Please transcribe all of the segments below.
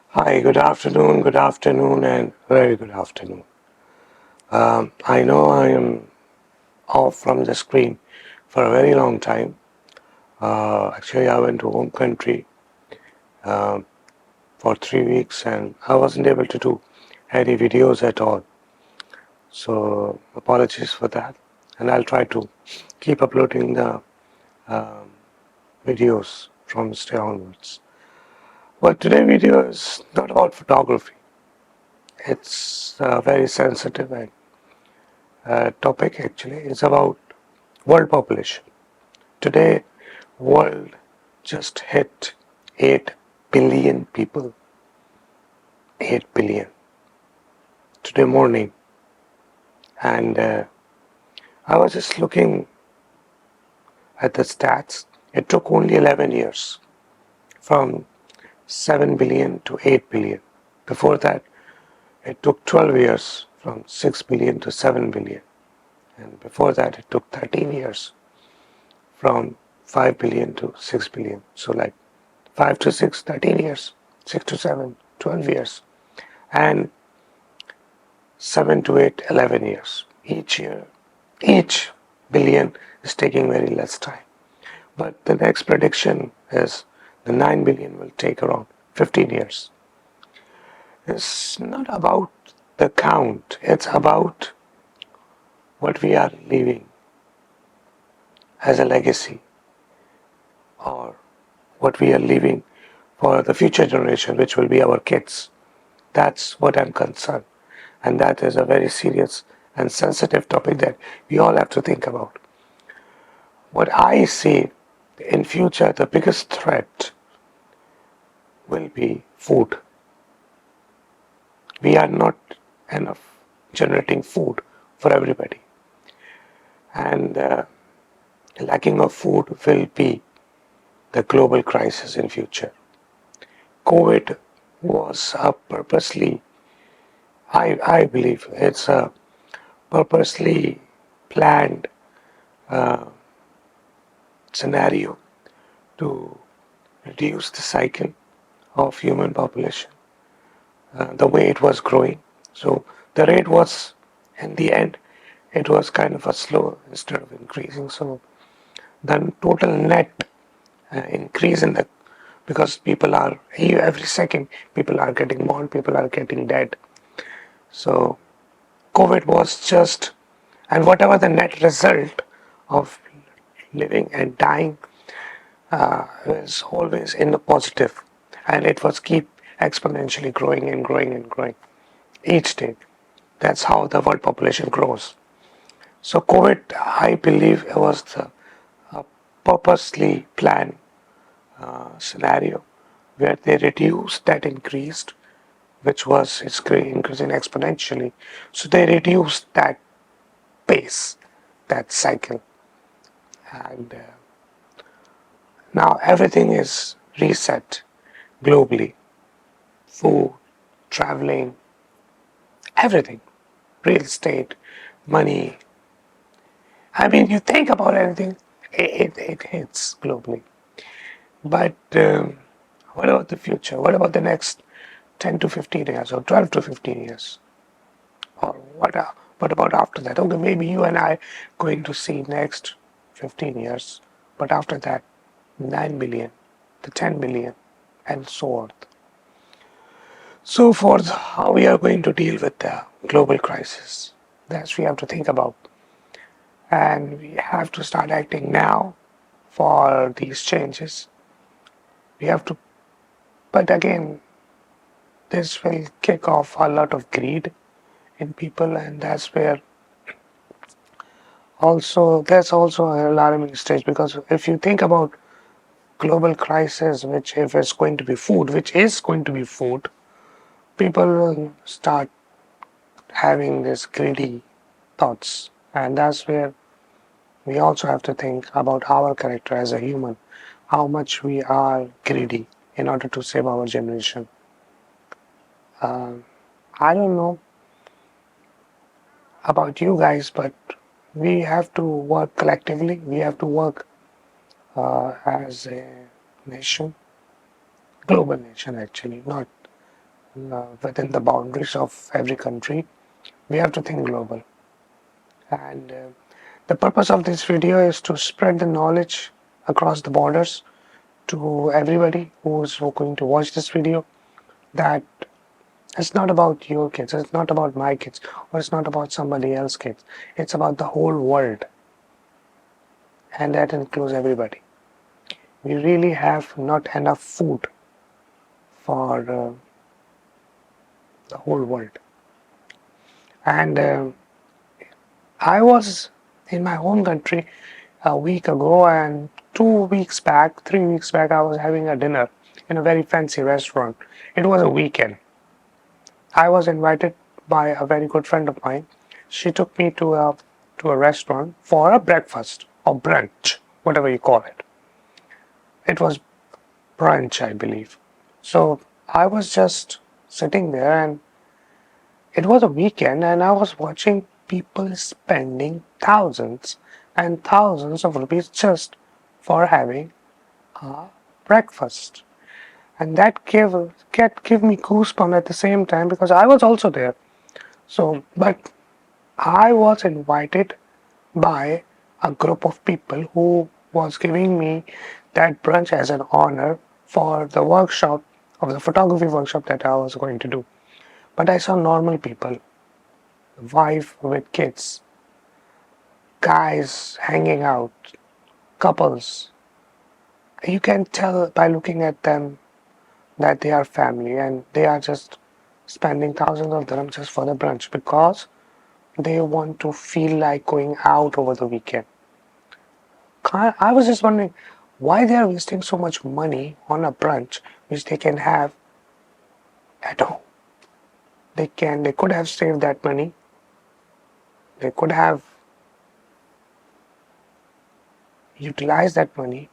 Hi, good afternoon, and very good afternoon. I know I am off from the screen for a very long time. Actually, I went to home country um, for 3 weeks and I wasn't able to do any videos at all. So, apologies for that. And I'll try to keep uploading the um, videos from today onwards. But today's video is not about photography. It's very sensitive and topic actually. It's about world population. Today, world just hit 8 billion people. 8 billion. Today morning. And I was just looking at the stats. It took only 11 years from 7 billion to 8 billion. Before that, it took 12 years from 6 billion to 7 billion. And before that, it took 13 years from 5 billion to 6 billion. So like 5 to 6, 13 years, 6 to 7, 12 years, and 7 to 8, 11 years. Each billion is taking very less time. But the next prediction is the 9 billion will take around 15 years. It's not about the count, it's about what we are leaving as a legacy or what we are leaving for the future generation, which will be our kids. That's what I'm concerned. And that is a very serious and sensitive topic that we all have to think about. What I see in future, the biggest threat will be food. We are not enough generating food for everybody. And lacking of food will be the global crisis in future. COVID was a purposely, I believe it's a purposely planned uh, scenario to reduce the cycle of human population, the way it was growing. So the rate was, in the end, it was kind of a slow instead of increasing. So the total net increase in the, because people are, every second, people are getting born, people are getting dead. So COVID was just, and whatever the net result of living and dying is always in the positive, and it was keep exponentially growing and growing and growing each day. That's how the world population grows. So COVID, I believe, it was the purposely planned scenario where they reduced that increased, which was it's increasing exponentially. So they reduced that pace, that cycle, and now everything is reset globally. Food, traveling, everything, real estate, money. I mean, you think about anything, it hits globally. But what about the future? What about the next 10 to 15 years or 12 to 15 years? Or what about after that? Okay, maybe you and I going to see next 15 years, but after that, 9 billion, the 10 billion, and so on. So forth, how we are going to deal with the global crisis. That's we have to think about. And we have to start acting now for these changes. We have to, but again, this will kick off a lot of greed in people, and that's also an alarming stage, because if you think about global crisis, which if it's going to be food, which is going to be food, people will start having these greedy thoughts, and that's where we also have to think about our character as a human, how much we are greedy in order to save our generation. I don't know about you guys, but we have to work collectively. We have to work as a nation, global nation actually, not within the boundaries of every country. We have to think global. And the purpose of this video is to spread the knowledge across the borders to everybody who's going to watch this video, that it's not about your kids, it's not about my kids, or it's not about somebody else's kids. It's about the whole world, and that includes everybody. We really have not enough food for the whole world. And I was in my home country a week ago, and 2 weeks back, 3 weeks back, I was having a dinner in a very fancy restaurant. It was a weekend. I was invited by a very good friend of mine. She took me to a restaurant for a breakfast or brunch, whatever you call it. It was brunch, I believe. So I was just sitting there, and it was a weekend, and I was watching people spending thousands and thousands of rupees just for having a breakfast. And that gave me goosebumps at the same time because I was also there. So, but I was invited by a group of people who was giving me that brunch as an honor for the workshop of the photography workshop that I was going to do. But I saw normal people, wife with kids, guys hanging out, couples. You can tell by looking at them that they are family and they are just spending thousands of dirhams just for the brunch because they want to feel like going out over the weekend. I was just wondering why they are wasting so much money on a brunch which they can have at home. They could have saved that money. They could have utilized that money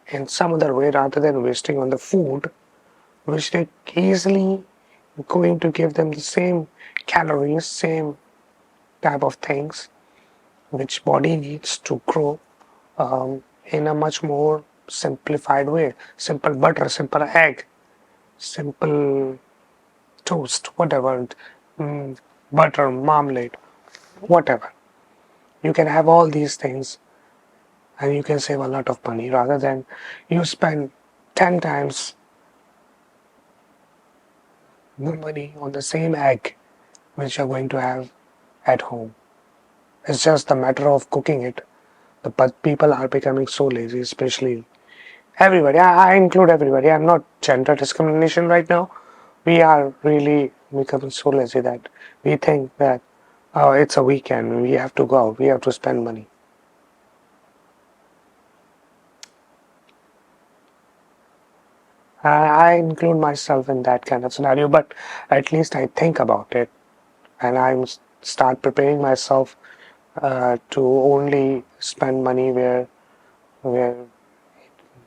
in some other way rather than wasting on the food, which they easily going to give them the same calories, same type of things which body needs to grow in a much more simplified way. Simple butter, simple egg, simple toast, whatever, mm, butter, marmalade, whatever. You can have all these things and you can save a lot of money rather than you spend 10 times the money on the same egg which you're going to have at home. It's just a matter of cooking it. But people are becoming so lazy, especially everybody. I include everybody. I'm not gender discrimination right now. We are really becoming so lazy that we think that oh, it's a weekend. We have to go out. We have to spend money. I include myself in that kind of scenario, but at least I think about it, and I start preparing myself to only spend money where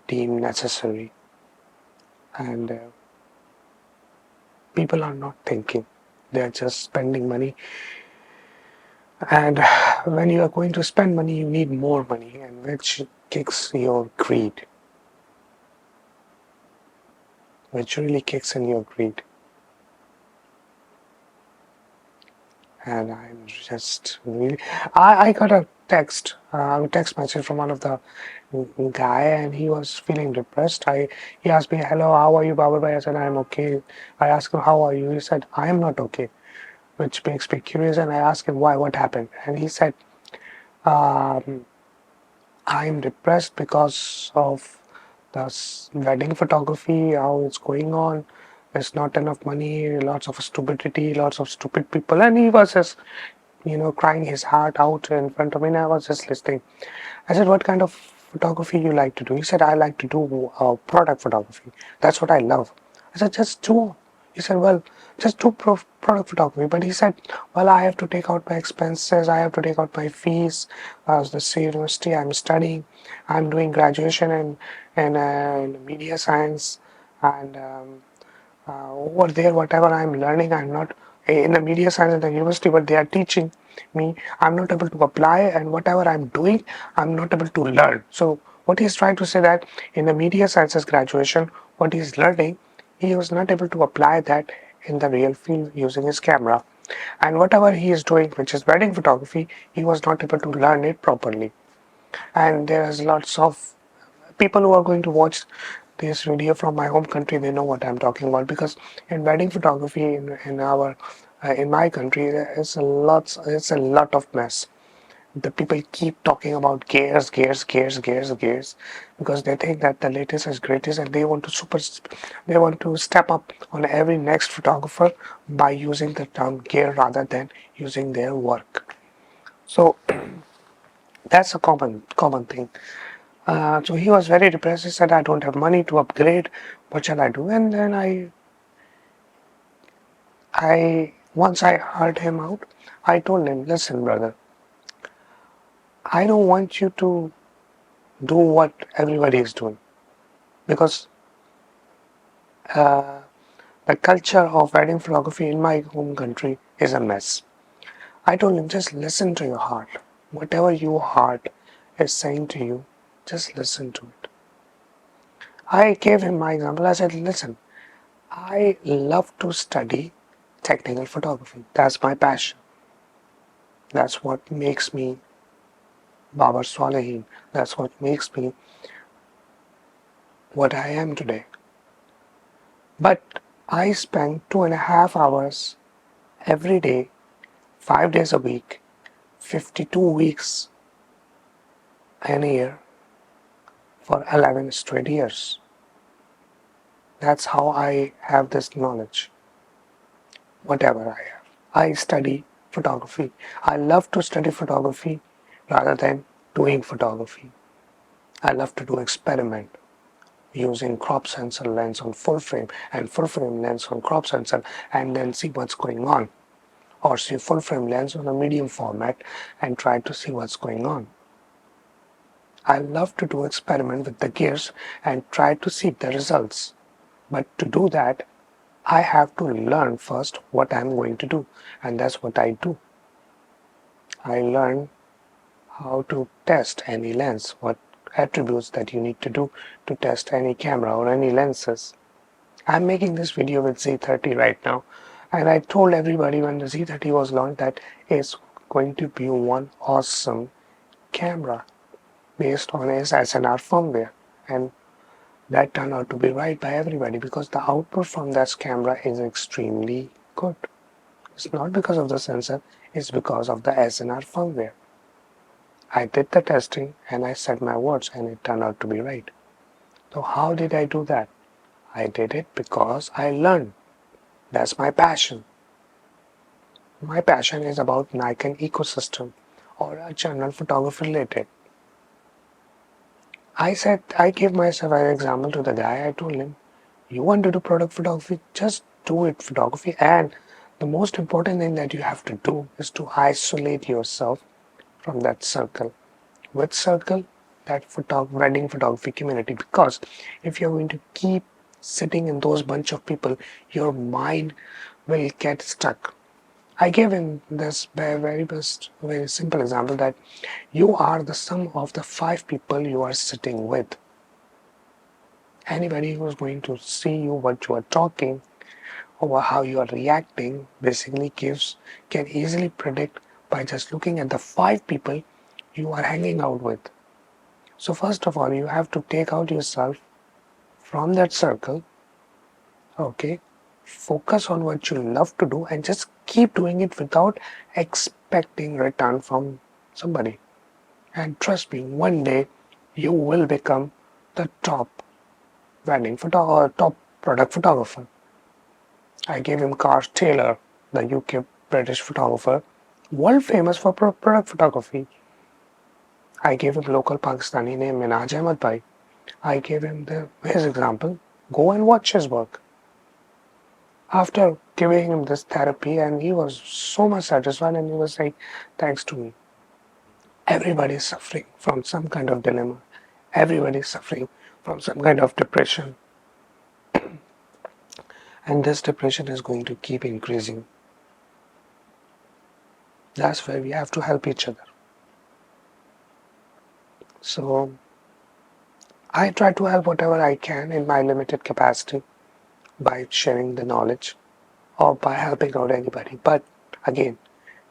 deemed necessary, and people are not thinking; they are just spending money. And when you are going to spend money, you need more money, and which kicks your greed, which really kicks in your greed. And I'm just really, I got a text message from one of the guy, and he was feeling depressed. He asked me, "Hello, how are you, Babar bhai?" I said, "I'm okay." I asked him, "How are you?" He said, "I am not okay," which makes me curious. And I asked him, "Why? What happened?" And he said, um, "I'm depressed because of the wedding photography, how it's going on. There's not enough money, lots of stupidity, lots of stupid people." And he was just crying his heart out in front of me, and I was just listening. I said, "What kind of photography you like to do?" He said, "I like to do product photography. That's what I love." I said, "Just do." He said, "Well, just do product photography." But he said, "Well, I have to take out my expenses. I have to take out my fees. This university I'm studying. I'm doing graduation in media science, and over there, whatever I'm learning, I'm not in the media science at the university, but they are teaching me. I'm not able to apply, and whatever I'm doing, I'm not able to learn. So What he's trying to say that in the media sciences graduation, what he's learning, he was not able to apply that in the real field using his camera. And whatever he is doing, which is wedding photography, he was not able to learn it properly. And there is lots of people who are going to watch this video from my home country. They know what I'm talking about, because in wedding photography in my country, it's a lot of mess. The people keep talking about gears, because they think that the latest is greatest, and they want to step up on every next photographer by using the term gear rather than using their work. So that's a common thing. So he was very depressed. He said, "I don't have money to upgrade. What shall I do?" And then I once I heard him out. I told him, "Listen, brother, I don't want you to do what everybody is doing, because uh, the culture of wedding photography in my home country is a mess." I told him, "Just listen to your heart. Whatever your heart is saying to you, just listen to it." I gave him my example. I said, "Listen, I love to study technical photography. That's my passion. That's what makes me Babar Swaleheen. That's what makes me what I am today. But I spend 2.5 hours every day, 5 days a week, 52 weeks in a year for 11 straight years. That's how I have this knowledge, whatever I have. I study photography. I love to study photography rather than doing photography. I love to do experiment using crop sensor lens on full frame and full frame lens on crop sensor, and then see what's going on, or see full frame lens on a medium format and try to see what's going on. I love to do experiment with the gears and try to see the results. But to do that, I have to learn first what I'm going to do, and that's what I do. I learn how to test any lens, what attributes that you need to do to test any camera or any lenses. I'm making this video with Z30 right now, and I told everybody when the Z30 was launched that it's going to be one awesome camera based on its SNR firmware, and that turned out to be right by everybody, because the output from that camera is extremely good. It's not because of the sensor, it's because of the SNR firmware. I did the testing and I said my words, and it turned out to be right. So how did I do that? I did it because I learned. That's my passion. My passion is about Nikon ecosystem or a general photography related. I gave myself an example to the guy. I told him, you want to do product photography, just do it photography. And the most important thing that you have to do is to isolate yourself from that circle. Which circle? That wedding photography community. Because if you're going to keep sitting in those bunch of people, your mind will get stuck. I gave him this very simple example that you are the sum of the 5 people you are sitting with. Anybody who is going to see you, what you are talking, or how you are reacting, basically can easily predict by just looking at the 5 people you are hanging out with. So first of all, you have to take out yourself from that circle, okay? Focus on what you love to do and just keep doing it without expecting return from somebody. And trust me, one day you will become the top top product photographer. I gave him Carl Taylor, the UK British photographer, world famous for product photography. I gave him local Pakistani named Minaj Ahmed Bhai. I gave him his example. Go and watch his work. After giving him this therapy, and he was so much satisfied, and he was saying, thanks to me. Everybody is suffering from some kind of dilemma. Everybody is suffering from some kind of depression. And this depression is going to keep increasing. That's where we have to help each other. So I try to help whatever I can in my limited capacity by sharing the knowledge or by helping out anybody. But again,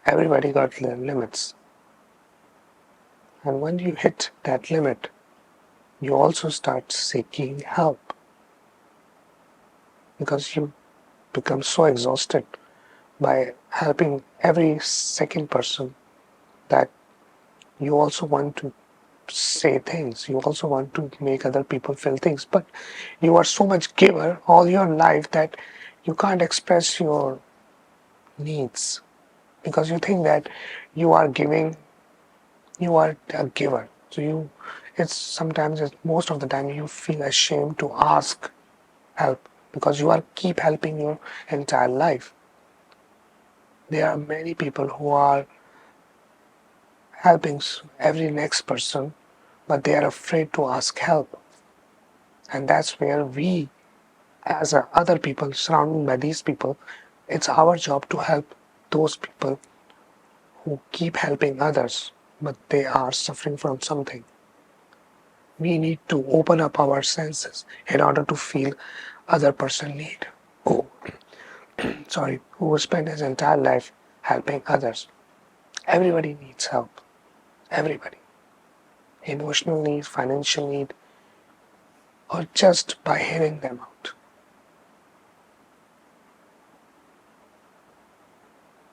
everybody got their limits. And when you hit that limit, you also start seeking help because you become so exhausted by helping every second person that you also want to say things. You also want to make other people feel things. But you are so much giver all your life that you can't express your needs because you think that you are giving, you are a giver. So it's sometimes, most of the time, you feel ashamed to ask help because you are keep helping your entire life. There are many people who are helping every next person, but they are afraid to ask help. And that's where we, as other people surrounded by these people, it's our job to help those people who keep helping others, but they are suffering from something. We need to open up our senses in order to feel other person need. Who, who spend his entire life helping others. Everybody needs help. Everybody. Emotional need, financial need, or just by hearing them out.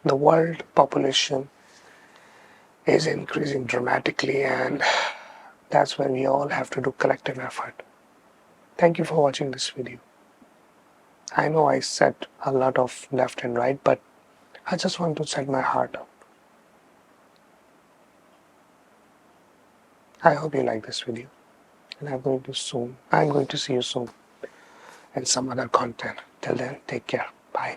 The world population is increasing dramatically, and that's where we all have to do collective effort. Thank you for watching this video. I know I said a lot of left and right, but I just want to set my heart out. I hope you like this video, and I'm going to see you soon in some other content. Till then, take care. Bye.